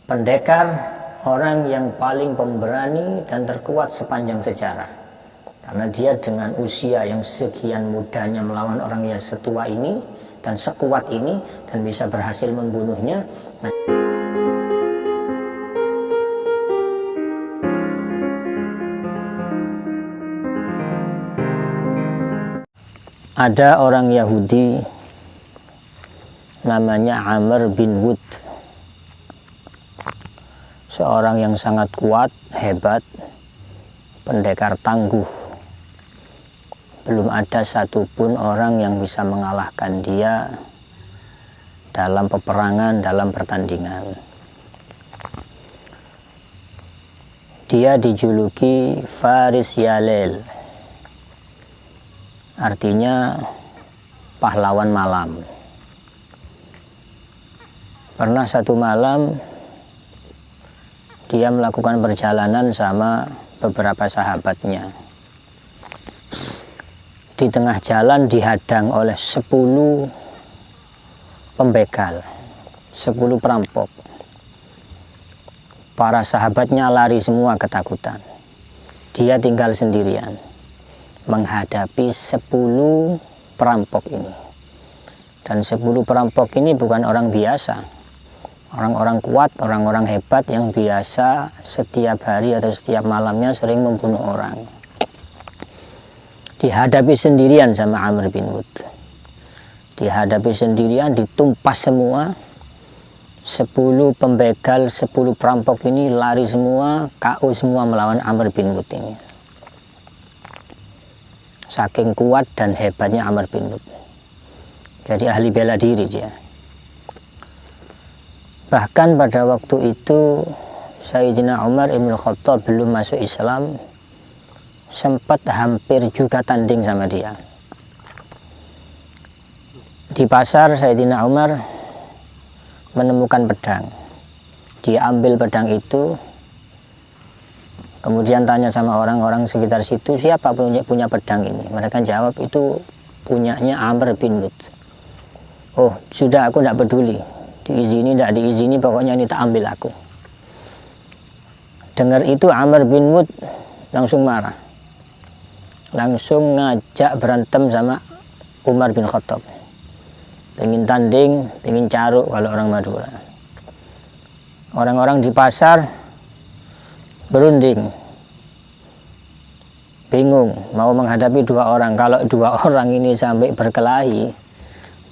Pendekar, orang yang paling pemberani dan terkuat sepanjang sejarah. Karena dia dengan usia yang sekian mudanya melawan orang yang setua ini dan sekuat ini dan bisa berhasil membunuhnya. Ada orang Yahudi namanya Amr bin Wud, seorang yang sangat kuat, hebat, pendekar tangguh. Belum ada satupun orang yang bisa mengalahkan dia dalam peperangan, dalam pertandingan. Dia dijuluki Faris Yalel, artinya pahlawan malam. Pernah satu malam dia melakukan perjalanan sama beberapa sahabatnya. Di tengah jalan dihadang oleh 10 pembegal, 10 perampok. Para sahabatnya lari semua ketakutan. Dia tinggal sendirian menghadapi 10 perampok ini. Dan 10 perampok ini bukan orang biasa. Orang-orang kuat, orang-orang hebat yang biasa setiap hari atau setiap malamnya sering membunuh orang. Dihadapi sendirian sama Amr bin Wud. Dihadapi sendirian, ditumpas semua. 10 pembegal, 10 perampok ini lari semua, KO semua melawan Amr bin Wud ini. Saking kuat dan hebatnya Amr bin Wud. Jadi ahli bela diri dia. Bahkan pada waktu itu Sayyidina Umar ibn Khattab belum masuk Islam, sempat hampir juga tanding sama dia. Di pasar Sayyidina Umar menemukan pedang. Dia ambil pedang itu, kemudian tanya sama orang-orang sekitar situ, siapa punya pedang ini? Mereka jawab, itu punyanya Amr bin Wud. Oh, sudah, aku tidak peduli. Diizini, tidak diizini, pokoknya ini tak ambil aku. Dengar itu Amr bin Wud langsung marah. Langsung ngajak berantem sama Umar bin Khattab. Pengen tanding, pengen caruk kalau orang Madura. Orang-orang di pasar berunding. Bingung mau menghadapi 2 orang. Kalau 2 orang ini sampai berkelahi,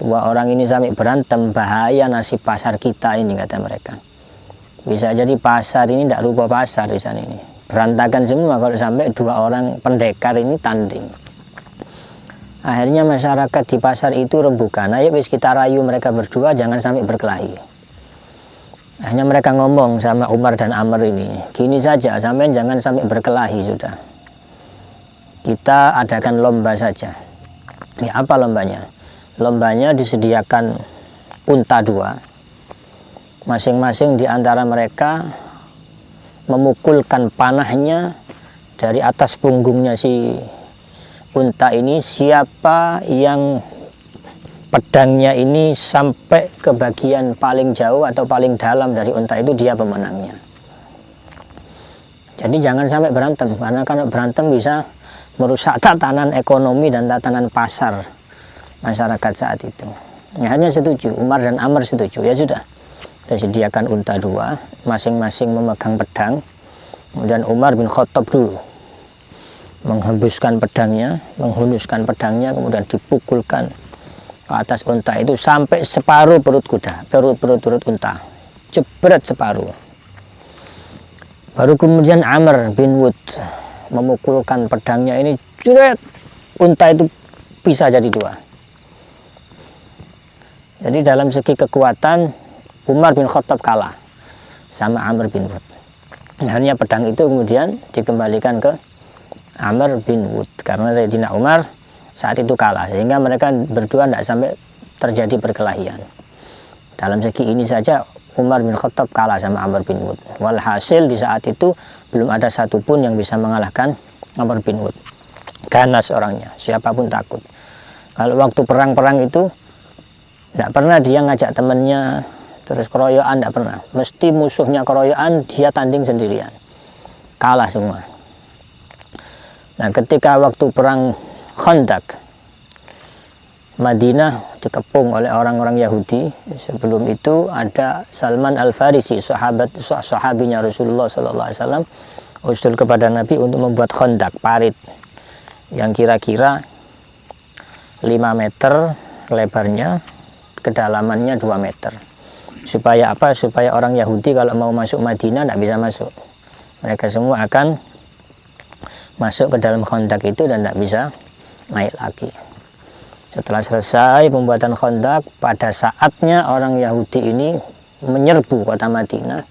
2 orang ini sampai berantem, bahaya nasib pasar kita ini, kata mereka. Bisa jadi pasar ini tidak rupa pasar di sana ini. Berantakan semua kalau sampai 2 orang pendekar ini tanding. Akhirnya masyarakat di pasar itu rembukan. Ayo wis kita rayu mereka berdua jangan sampai berkelahi. Akhirnya mereka ngomong sama Umar dan Amr ini, gini saja, sampai jangan sampai berkelahi sudah. Kita adakan lomba saja. Ya, apa lombanya? Lombanya disediakan unta 2. Masing-masing di antara mereka memukulkan panahnya dari atas punggungnya si unta ini. Siapa yang pedangnya ini sampai ke bagian paling jauh atau paling dalam dari unta itu, dia pemenangnya. Jadi jangan sampai berantem, karena kalau berantem bisa merusak tatanan ekonomi dan tatanan pasar masyarakat saat itu. Hanya setuju, Umar dan Amr setuju. Ya sudah, disediakan unta 2, masing-masing memegang pedang. Kemudian Umar bin Khattab dulu menghembuskan pedangnya, menghunuskan pedangnya, kemudian dipukulkan ke atas unta itu sampai separuh perut kuda, perut unta, jebret separuh. Baru kemudian Amr bin Wud memukulkan pedangnya ini, jeret, unta itu bisa jadi 2. Jadi dalam segi kekuatan Umar bin Khattab kalah sama Amr bin Wud. Akhirnya pedang itu kemudian dikembalikan ke Amr bin Wud karena Sayyidina Umar saat itu kalah, sehingga mereka berdua tidak sampai terjadi perkelahian. Dalam segi ini saja Umar bin Khattab kalah sama Amr bin Wud. Walhasil di saat itu belum ada satupun yang bisa mengalahkan Amr bin Wud. Ganas orangnya, siapapun takut. Kalau waktu perang-perang itu tidak pernah dia ngajak temannya terus keroyokan tidak pernah. Mesti musuhnya keroyokan, dia tanding sendirian, kalah semua. Nah, ketika waktu perang Khandaq, Madinah dikepung oleh orang-orang Yahudi. Sebelum itu ada Salman Al-Farisi, sahabinya Rasulullah SAW, usul kepada Nabi untuk membuat Khandaq, parit yang kira-kira 5 meter lebarnya, kedalamannya 2 meter. Supaya apa? Supaya orang Yahudi kalau mau masuk Madinah tidak bisa masuk. Mereka semua akan masuk ke dalam Khandaq itu dan tidak bisa naik lagi. Setelah selesai pembuatan Khandaq, pada saatnya orang Yahudi ini menyerbu kota Madinah.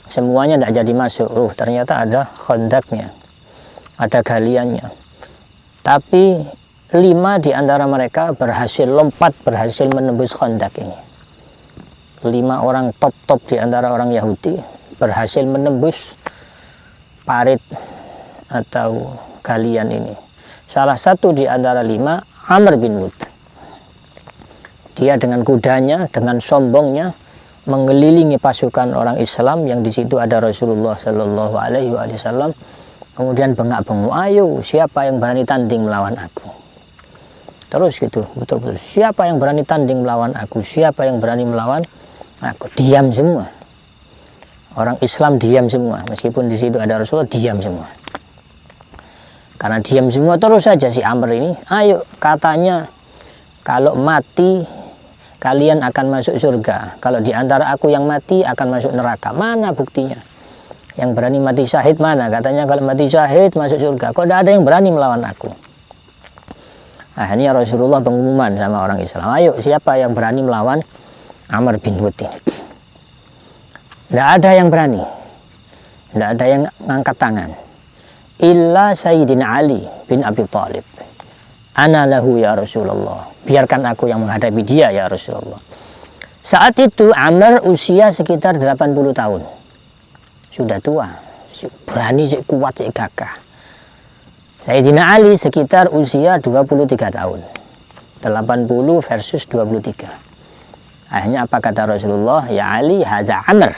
Semuanya tidak jadi masuk. Ternyata ada Khandaqnya, ada galiannya. Tapi 5 di antara mereka berhasil lompat, berhasil menembus Khandaq ini. 5 orang top di antara orang Yahudi berhasil menembus parit atau galian ini. Salah satu di antara 5, Amr bin Wud. Dia dengan kudanya, dengan sombongnya mengelilingi pasukan orang Islam yang di situ ada Rasulullah Shallallahu Alaihi Wasallam. Kemudian bengak-bengok, ayo siapa yang berani tanding melawan aku? Terus gitu, betul-betul. Siapa yang berani tanding melawan aku? Siapa yang berani melawan aku? Diam semua. Orang Islam diam semua. Meskipun di situ ada Rasulullah, diam semua. Karena diam semua, terus saja si Amr ini, ayo katanya kalau mati kalian akan masuk surga. Kalau di antara aku yang mati akan masuk neraka. Mana buktinya? Yang berani mati syahid mana? Katanya kalau mati syahid masuk surga. Kok tidak ada yang berani melawan aku? Akhirnya Rasulullah pengumuman sama orang Islam, ayo siapa yang berani melawan Amr bin Wud ini? Tidak ada yang berani, tidak ada yang ngangkat tangan, illa Sayyidina Ali bin Abi Thalib. Ana lahu ya Rasulullah, biarkan aku yang menghadapi dia ya Rasulullah. Saat itu Amr usia sekitar 80 tahun, sudah tua, berani, kuat, gagah. Sayyidina Ali sekitar usia 23 tahun. 80 versus 23. Akhirnya apa kata Rasulullah? Ya Ali, haza Amr.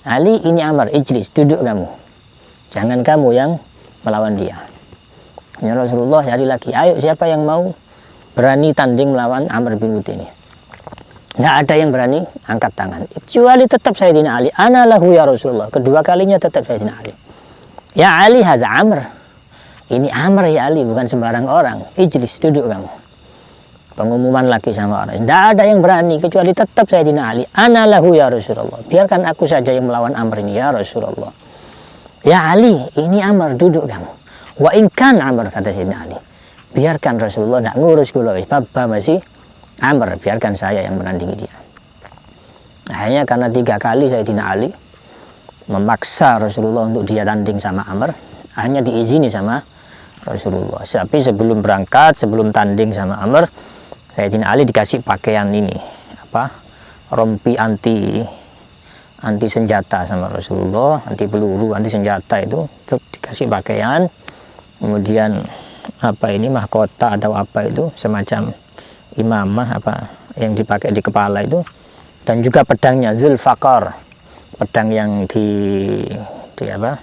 Ali, ini Amr, ijlis, duduk kamu. Jangan kamu yang melawan dia. Ya Rasulullah cari lagi, ayo siapa yang mau berani tanding melawan Amr bin Wud ini? Tidak ada yang berani angkat tangan. Kecuali tetap Sayyidina Ali. Ana lahu ya Rasulullah. Kedua kalinya tetap Sayyidina Ali. Ya Ali, haza Amr. Ini Amr ya Ali, bukan sembarang orang. Ijlis, duduk kamu. Pengumuman lagi sama orang. Tidak ada yang berani kecuali tetap Sayyidina Ali. Ana lahu ya Rasulullah. Biarkan aku saja yang melawan Amr ini ya Rasulullah. Ya Ali, ini Amr, duduk kamu. Wa inkan Amr, kata Sayyidina Ali. Biarkan Rasulullah tidak ngurus kula. Baba masih Amr, biarkan saya yang menandingi dia. Akhirnya karena 3 kali Sayyidina Ali memaksa Rasulullah untuk dia tanding sama Amr, akhirnya diizini sama Rasulullah. Tapi sebelum berangkat, sebelum tanding sama Amr, Sayyidina Ali dikasih pakaian ini, apa, rompi anti senjata sama Rasulullah, anti peluru, anti senjata itu dikasih pakaian. Kemudian apa ini, mahkota atau apa itu, semacam imamah apa yang dipakai di kepala itu, dan juga pedangnya Zulfaqar, pedang yang di apa,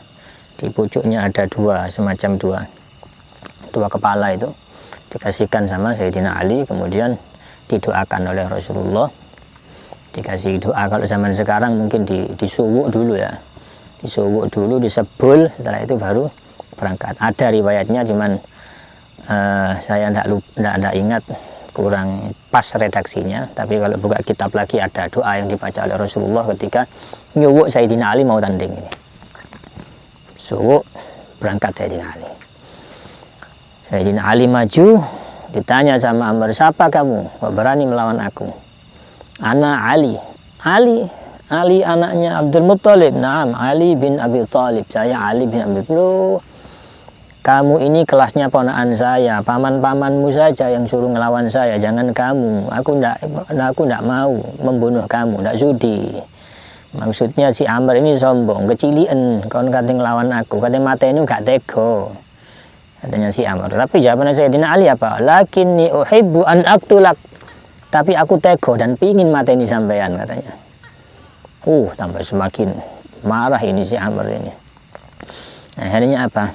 di pucuknya ada 2, semacam dua kepala itu dikasihkan sama Sayyidina Ali. Kemudian didoakan oleh Rasulullah, dikasih doa. Kalau zaman sekarang mungkin disuwuk dulu ya, disuwuk dulu, disebul, setelah itu baru berangkat. Ada riwayatnya, cuman saya tidak ingat, kurang pas redaksinya. Tapi kalau buka kitab lagi ada doa yang dibaca oleh Rasulullah ketika nyuwuk Sayyidina Ali mau tanding ini. Suwuk, berangkat Sayyidina Ali. Sayyidina Ali maju, ditanya sama Amr, siapa kamu? Kok berani melawan aku? Ana Ali. Ali anaknya Abdul Muttalib. Naam, Ali bin Abi Thalib. Saya Ali bin Abi Thalib. Kamu ini kelasnya ponakan saya, paman-pamanmu saja yang suruh ngelawan saya, jangan kamu. Aku ndak mau membunuh kamu, ndak sudi. Maksudnya si Amr ini sombong, kecilian, kon kate ngelawan aku, kate mateni gak tega. Katanya si Amr. Tapi jawaban Sayyidina Ali apa? Lakinni uhibbu an aqtulak. Tapi aku tega dan pingin mateni sampean, katanya. Tambah semakin marah ini si Amr ini. Akhirnya apa?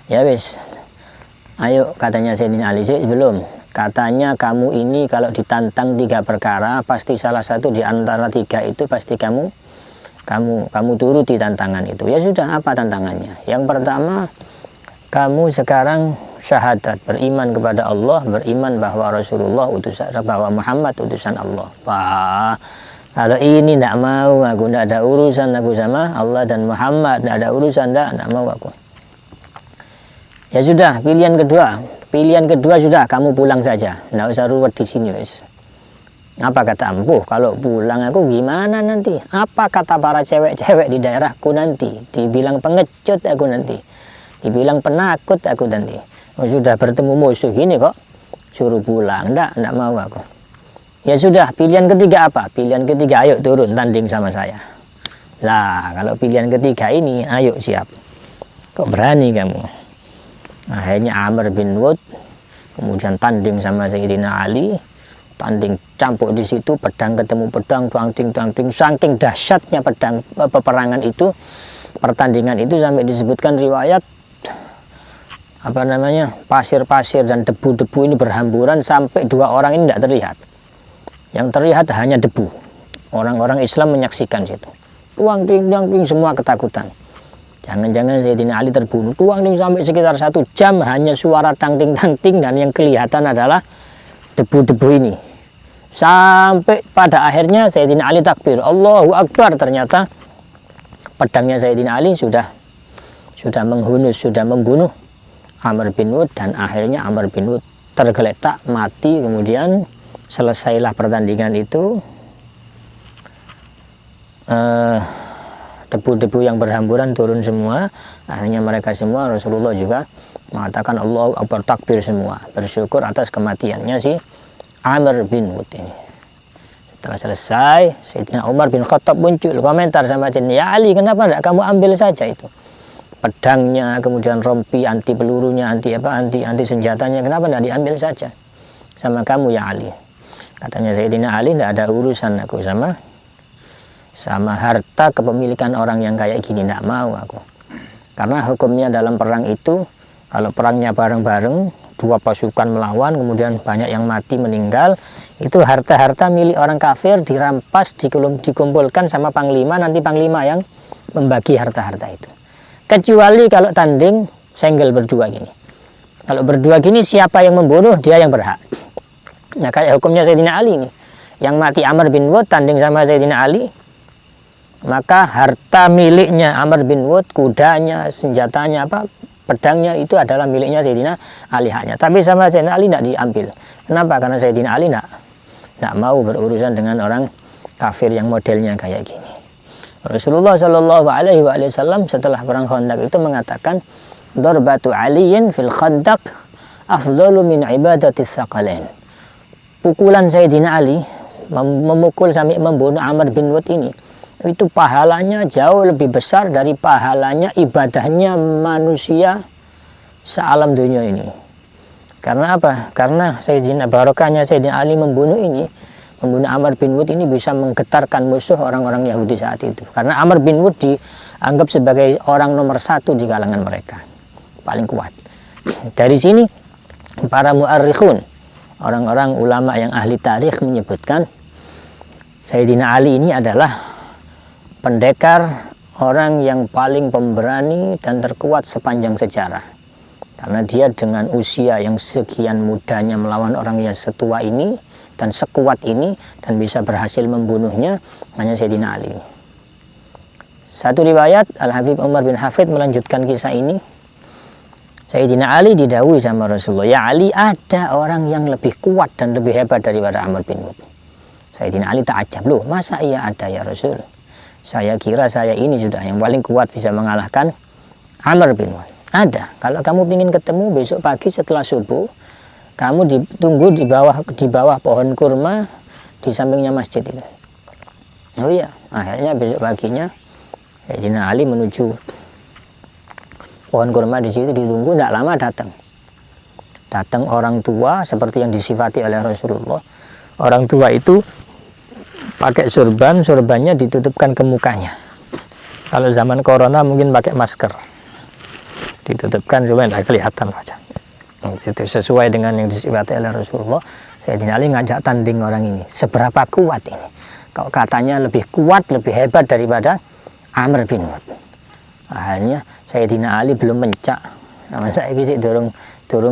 Ya wis, ayo katanya Sayyidina Ali, belum. Katanya kamu ini kalau ditantang 3 perkara, pasti salah satu di antara 3 itu pasti kamu turuti tantangan itu. Ya sudah, apa tantangannya? Yang pertama, kamu sekarang syahadat, beriman kepada Allah, beriman bahwa Rasulullah utusan, bahwa Muhammad utusan Allah. Wah, kalau ini tidak mau aku, tidak ada urusan aku sama Allah dan Muhammad, tidak ada urusan, tidak mau aku. Ya sudah, pilihan kedua sudah, kamu pulang saja, tidak usah ruwet di sini wes. Apa kata ampuh, kalau pulang aku gimana nanti? Apa kata para cewek-cewek di daerahku nanti? Dibilang pengecut aku nanti, dibilang penakut aku nanti. Sudah bertemu musuh gini kok suruh pulang, tidak mau aku. Ya sudah, pilihan ketiga apa? Pilihan ketiga, ayo turun tanding sama saya. Lah, kalau pilihan ketiga ini, ayo siap. Kok berani kamu? Akhirnya Amr bin Wud kemudian tanding sama Sayyidina Ali, tanding campur di situ, pedang ketemu pedang, tuang-ting, saking dahsyatnya peperangan itu, pertandingan itu sampai disebutkan riwayat pasir-pasir dan debu-debu ini berhamburan sampai 2 orang ini tidak terlihat. Yang terlihat hanya debu. Orang-orang Islam menyaksikan situ. Tuang-ting semua ketakutan. Jangan-jangan Sayyidina Ali terbunuh. Tuang-ting sampai sekitar 1 jam hanya suara tang-ting dan yang kelihatan adalah debu-debu ini. Sampai pada akhirnya Sayyidina Ali takbir, Allahu Akbar, ternyata pedangnya Sayyidina Ali sudah menghunus, sudah membunuh Amr bin Wud, dan akhirnya Amr bin Wud tergeletak mati. Kemudian selesailah pertandingan itu. Debu-debu yang berhamburan turun semua. Akhirnya mereka semua, Rasulullah juga mengatakan Allahu Akbar, takbir semua, bersyukur atas kematiannya si Amr bin Wud ini. Setelah selesai, Sayyidina Umar bin Khattab muncul komentar sama Sayyidina, ya Ali, kenapa tidak kamu ambil saja itu pedangnya, kemudian rompi anti pelurunya, anti senjatanya, kenapa tidak diambil saja sama kamu ya Ali? Katanya Sayyidina Ali, tidak ada urusan aku sama harta kepemilikan orang yang kayak gini, tidak mau aku. Karena hukumnya dalam perang itu, kalau perangnya bareng-bareng, 2 pasukan melawan, kemudian banyak yang mati meninggal, itu harta-harta milik orang kafir dirampas, dikumpulkan sama panglima, nanti panglima yang membagi harta-harta itu. Kecuali kalau tanding senggel berdua gini. Kalau berdua gini, siapa yang membunuh, dia yang berhak. Nah, kayak hukumnya Sayyidina Ali ini. Yang mati Amr bin Wud tanding sama Sayyidina Ali, maka harta miliknya Amr bin Wud, kudanya, senjatanya, pedangnya, itu adalah miliknya Sayyidina Ali haknya. Tapi sama Sayyidina Ali tidak diambil. Kenapa? Karena Sayyidina Ali tidak mau berurusan dengan orang kafir yang modelnya kayak gini. Rasulullah Shallallahu Alaihi Wasallam setelah perang Khandaq itu mengatakan, Darbatu Aliyin fil Khandaq afdalu min ibadatis Tsaqalain. Pukulan Sayyidina Ali memukul sampai membunuh Amr bin Wud ini, itu pahalanya jauh lebih besar dari pahalanya ibadahnya manusia sealam dunia ini. Karena apa? Karena barokahnya Sayyidina Ali membunuh Amr bin Wud ini bisa menggetarkan musuh orang-orang Yahudi saat itu. Karena Amr bin Wud dianggap sebagai orang nomor 1 di kalangan mereka, paling kuat. Dari sini para mu'arrikhun, orang-orang ulama yang ahli tarikh menyebutkan Sayyidina Ali ini adalah pendekar, orang yang paling pemberani dan terkuat sepanjang sejarah. Karena dia dengan usia yang sekian mudanya melawan orang yang setua ini dan sekuat ini, dan bisa berhasil membunuhnya, hanya Sayyidina Ali. Satu riwayat, Al-Habib Umar bin Hafid melanjutkan kisah ini. Sayyidina Ali didhawuhi sama Rasulullah, ya Ali, ada orang yang lebih kuat dan lebih hebat daripada Amr bin Wud. Sayyidina Ali ta'ajab, loh masa iya ada ya Rasul? Saya kira saya ini sudah yang paling kuat bisa mengalahkan Amr bin Wud. Ada, kalau kamu ingin ketemu besok pagi setelah subuh, kamu ditunggu di bawah pohon kurma di sampingnya masjid itu. Oh iya, akhirnya besok paginya Sayyidina Ali menuju pohon kurma di situ, ditunggu, tidak lama datang orang tua seperti yang disifati oleh Rasulullah. Orang tua itu pakai surban, surbannya ditutupkan ke mukanya. Kalau zaman corona mungkin pakai masker, ditutupkan supaya tidak kelihatan wajah. Itu sesuai dengan yang disifati oleh Rasulullah. Sayyidina Ali ngajak tanding orang ini, seberapa kuat ini. Kalau katanya lebih kuat, lebih hebat daripada Amr bin Wad. Akhirnya Sayyidina Ali belum mencak. Sama saya sih turun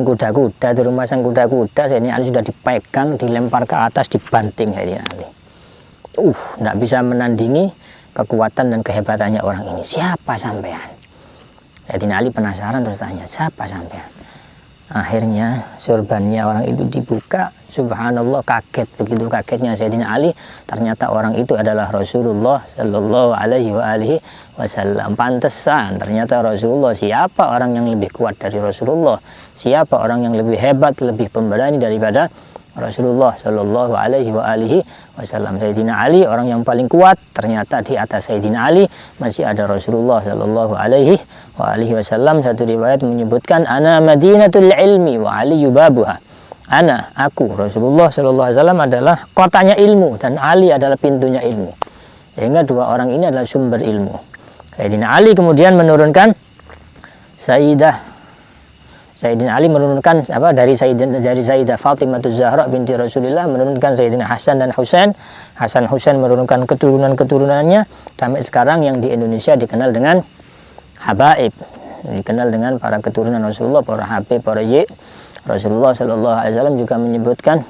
kuda-kuda, turun masang kuda-kuda. Sayyidina Ali sudah dipegang, dilempar ke atas, dibanting Sayyidina Ali. Tidak bisa menandingi kekuatan dan kehebatannya orang ini. Siapa sampean? Sayyidina Ali penasaran terus tanya, siapa sampean? Akhirnya surbannya orang itu dibuka, subhanallah, kaget, begitu kagetnya Sayyidina Ali, ternyata orang itu adalah Rasulullah Shallallahu Alaihi Wasallam. Pantesan ternyata Rasulullah. Siapa orang yang lebih kuat dari Rasulullah? Siapa orang yang lebih hebat, lebih pemberani daripada Rasulullah Shallallahu Alaihi Wasallam? Sayyidina Ali orang yang paling kuat, ternyata di atas Sayyidina Ali masih ada Rasulullah Shallallahu Alaihi Wasallam. Satu riwayat menyebutkan, ana madinatul ilmi wa Ali babuha. Aku Rasulullah Shallallahu Alaihi Wasallam adalah kotanya ilmu dan Ali adalah pintunya ilmu. Sehingga dua orang ini adalah sumber ilmu. Sayyidina Ali kemudian menurunkan Sayyidina Ali menurunkan dari Sayyidah Fatimah Zahra binti Rasulullah, menurunkan Sayyidina Hasan dan Husain. Hasan Husain menurunkan keturunan-keturunannya sampai sekarang yang di Indonesia dikenal dengan habaib, dikenal dengan para keturunan Rasulullah, para habib, para yi. Rasulullah Shallallahu Alaihi Wasallam juga menyebutkan,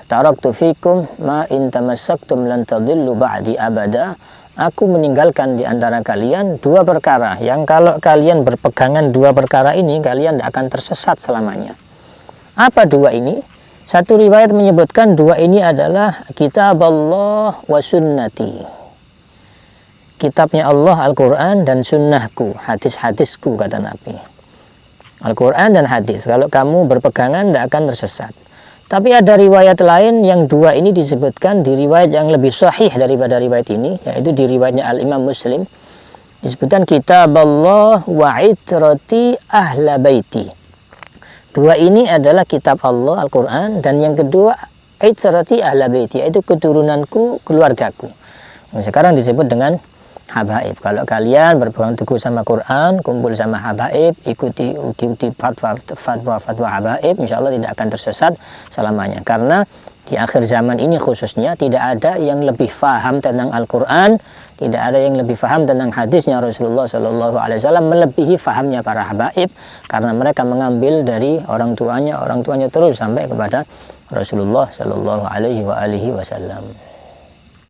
taraktu fikum ma in tamassaktum lan tadillu ba'di abada. Aku meninggalkan di antara kalian dua perkara yang kalau kalian berpegangan dua perkara ini, kalian tidak akan tersesat selamanya. Apa dua ini? Satu riwayat menyebutkan dua ini adalah kitab Allah wa sunnati. Kitabnya Allah Al-Quran dan sunnahku, hadis-hadisku, kata Nabi. Al-Quran dan hadis, kalau kamu berpegangan tidak akan tersesat. Tapi ada riwayat lain yang dua ini disebutkan di riwayat yang lebih sahih daripada riwayat ini, yaitu di riwayatnya Al-Imam Muslim. Disebutkan kitab Allah wa itrati ahla baiti. Dua ini adalah kitab Allah Al-Quran, dan yang kedua itrati ahla baiti, yaitu keturunanku, keluargaku, yang sekarang disebut dengan habaib. Kalau kalian berpegang teguh sama Quran, kumpul sama habaib, ikuti fatwa habaib, insya Allah tidak akan tersesat selamanya. Karena di akhir zaman ini khususnya tidak ada yang lebih faham tentang Al-Quran, tidak ada yang lebih faham tentang hadisnya Rasulullah Shallallahu Alaihi Wasallam melebihi fahamnya para habaib, karena mereka mengambil dari orang tuanya terus sampai kepada Rasulullah Shallallahu Alaihi Wasallam.